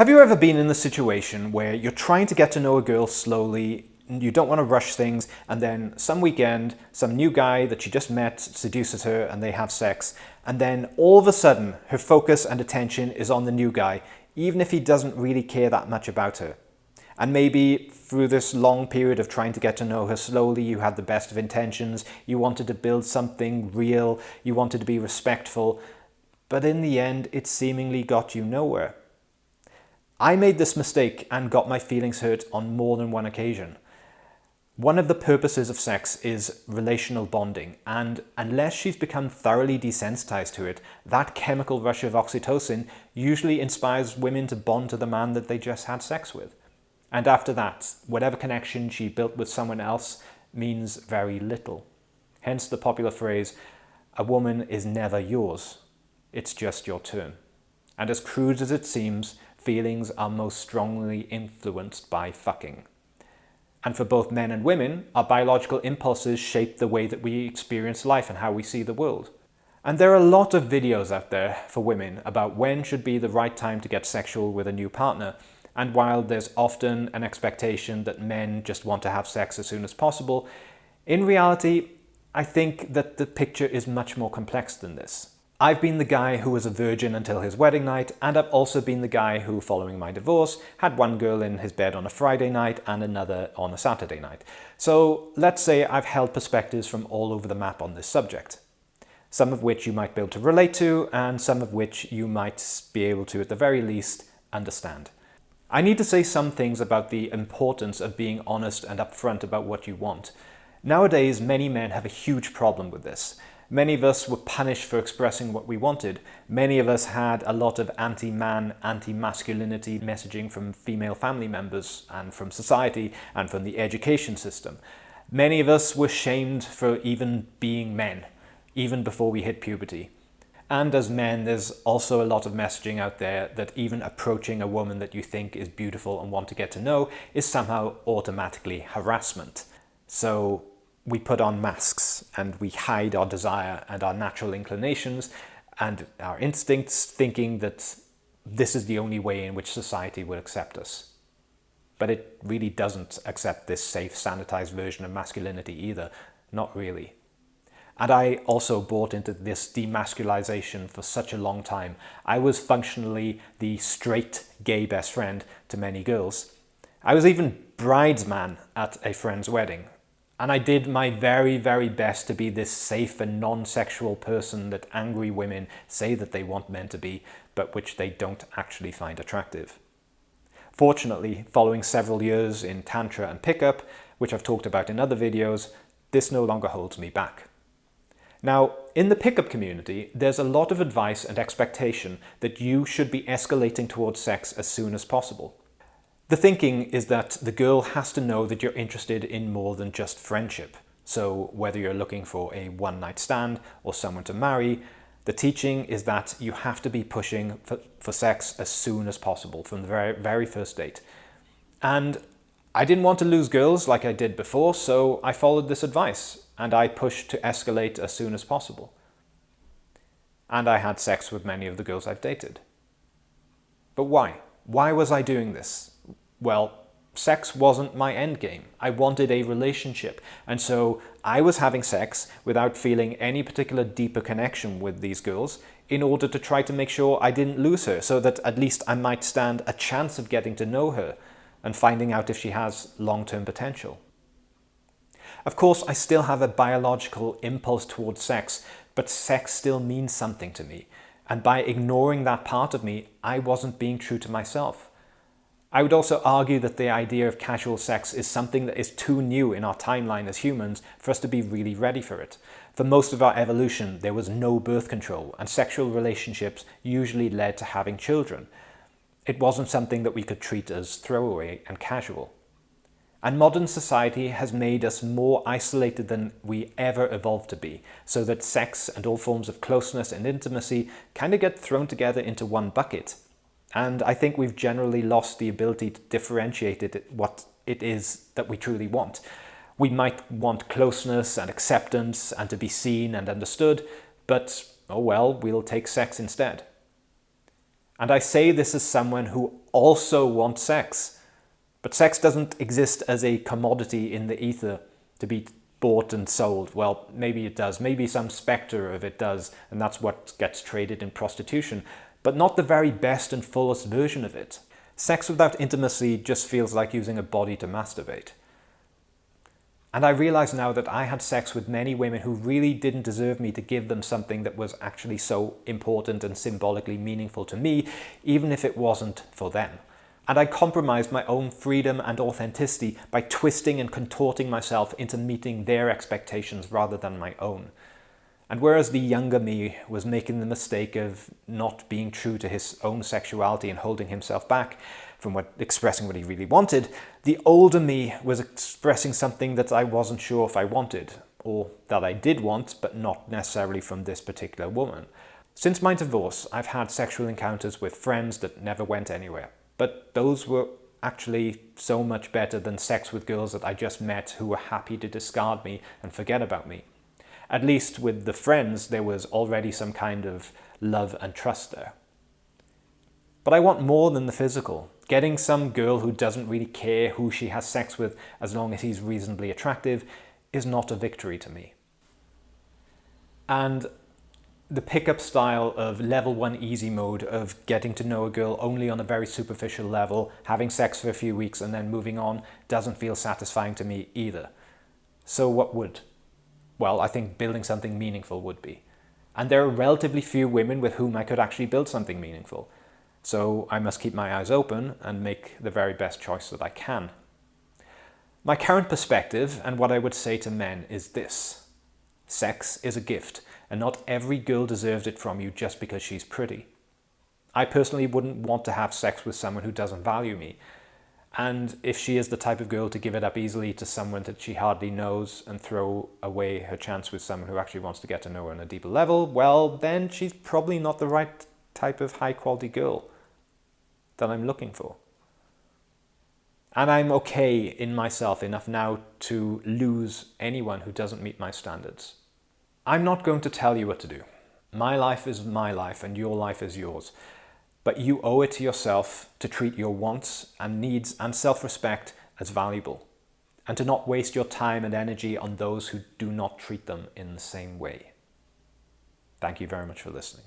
Have you ever been in the situation where you're trying to get to know a girl slowly, you don't want to rush things, and then some weekend, some new guy that you just met seduces her and they have sex, and then all of a sudden her focus and attention is on the new guy, even if he doesn't really care that much about her. And maybe through this long period of trying to get to know her slowly, you had the best of intentions, you wanted to build something real, you wanted to be respectful, but in the end it seemingly got you nowhere. I made this mistake and got my feelings hurt on more than one occasion. One of the purposes of sex is relational bonding, and unless she's become thoroughly desensitized to it, that chemical rush of oxytocin usually inspires women to bond to the man that they just had sex with. And after that, whatever connection she built with someone else means very little. Hence the popular phrase, "A woman is never yours, it's just your turn." And as crude as it seems, feelings are most strongly influenced by fucking. And for both men and women, our biological impulses shape the way that we experience life and how we see the world. And there are a lot of videos out there for women about when should be the right time to get sexual with a new partner. And while there's often an expectation that men just want to have sex as soon as possible, in reality, I think that the picture is much more complex than this. I've been the guy who was a virgin until his wedding night, and I've also been the guy who, following my divorce, had one girl in his bed on a Friday night and another on a Saturday night. So let's say I've held perspectives from all over the map on this subject. Some of which you might be able to relate to, and some of which you might be able to, at the very least, understand. I need to say some things about the importance of being honest and upfront about what you want. Nowadays, many men have a huge problem with this. Many of us were punished for expressing what we wanted. Many of us had a lot of anti-man, anti-masculinity messaging from female family members and from society and from the education system. Many of us were shamed for even being men, even before we hit puberty. And as men, there's also a lot of messaging out there that even approaching a woman that you think is beautiful and want to get to know is somehow automatically harassment. So we put on masks and we hide our desire and our natural inclinations and our instincts, thinking that this is the only way in which society will accept us. But it really doesn't accept this safe, sanitized version of masculinity either. Not really. And I also bought into this demasculization for such a long time. I was functionally the straight gay best friend to many girls. I was even bridesman at a friend's wedding. And I did my very, very best to be this safe and non-sexual person that angry women say that they want men to be, but which they don't actually find attractive. Fortunately, following several years in tantra and pickup, which I've talked about in other videos, this no longer holds me back. Now, in the pickup community, there's a lot of advice and expectation that you should be escalating towards sex as soon as possible. The thinking is that the girl has to know that you're interested in more than just friendship. So whether you're looking for a one-night stand or someone to marry, the teaching is that you have to be pushing for sex as soon as possible from the very, very first date. And I didn't want to lose girls like I did before, so I followed this advice and I pushed to escalate as soon as possible. And I had sex with many of the girls I've dated. But why? Why was I doing this? Well, sex wasn't my end game. I wanted a relationship. And so I was having sex without feeling any particular deeper connection with these girls in order to try to make sure I didn't lose her, so that at least I might stand a chance of getting to know her and finding out if she has long-term potential. Of course, I still have a biological impulse towards sex, but sex still means something to me. And by ignoring that part of me, I wasn't being true to myself. I would also argue that the idea of casual sex is something that is too new in our timeline as humans for us to be really ready for it. For most of our evolution, there was no birth control, and sexual relationships usually led to having children. It wasn't something that we could treat as throwaway and casual. And modern society has made us more isolated than we ever evolved to be, so that sex and all forms of closeness and intimacy kind of get thrown together into one bucket. And I think we've generally lost the ability to differentiate what it is that we truly want. We might want closeness and acceptance and to be seen and understood, but oh well, we'll take sex instead. And I say this as someone who also want sex. But sex doesn't exist as a commodity in the ether to be bought and sold. Well, maybe it does. Maybe some specter of it does, and that's what gets traded in prostitution. But not the very best and fullest version of it. Sex without intimacy just feels like using a body to masturbate. And I realize now that I had sex with many women who really didn't deserve me to give them something that was actually so important and symbolically meaningful to me, even if it wasn't for them. And I compromised my own freedom and authenticity by twisting and contorting myself into meeting their expectations rather than my own. And whereas the younger me was making the mistake of not being true to his own sexuality and holding himself back from expressing what he really wanted, the older me was expressing something that I wasn't sure if I wanted, or that I did want, but not necessarily from this particular woman. Since my divorce, I've had sexual encounters with friends that never went anywhere. But those were actually so much better than sex with girls that I just met who were happy to discard me and forget about me. At least with the friends, there was already some kind of love and trust there. But I want more than the physical. Getting some girl who doesn't really care who she has sex with as long as he's reasonably attractive is not a victory to me. And the pickup style of level 1 easy mode of getting to know a girl only on a very superficial level, having sex for a few weeks and then moving on, doesn't feel satisfying to me either. So what would? Well, I think building something meaningful would be. And there are relatively few women with whom I could actually build something meaningful. So I must keep my eyes open and make the very best choice that I can. My current perspective and what I would say to men is this. Sex is a gift, and not every girl deserves it from you just because she's pretty. I personally wouldn't want to have sex with someone who doesn't value me. And if she is the type of girl to give it up easily to someone that she hardly knows and throw away her chance with someone who actually wants to get to know her on a deeper level, well, then she's probably not the right type of high-quality girl that I'm looking for. And I'm okay in myself enough now to lose anyone who doesn't meet my standards. I'm not going to tell you what to do. My life is my life and your life is yours. But you owe it to yourself to treat your wants and needs and self-respect as valuable, and to not waste your time and energy on those who do not treat them in the same way. Thank you very much for listening.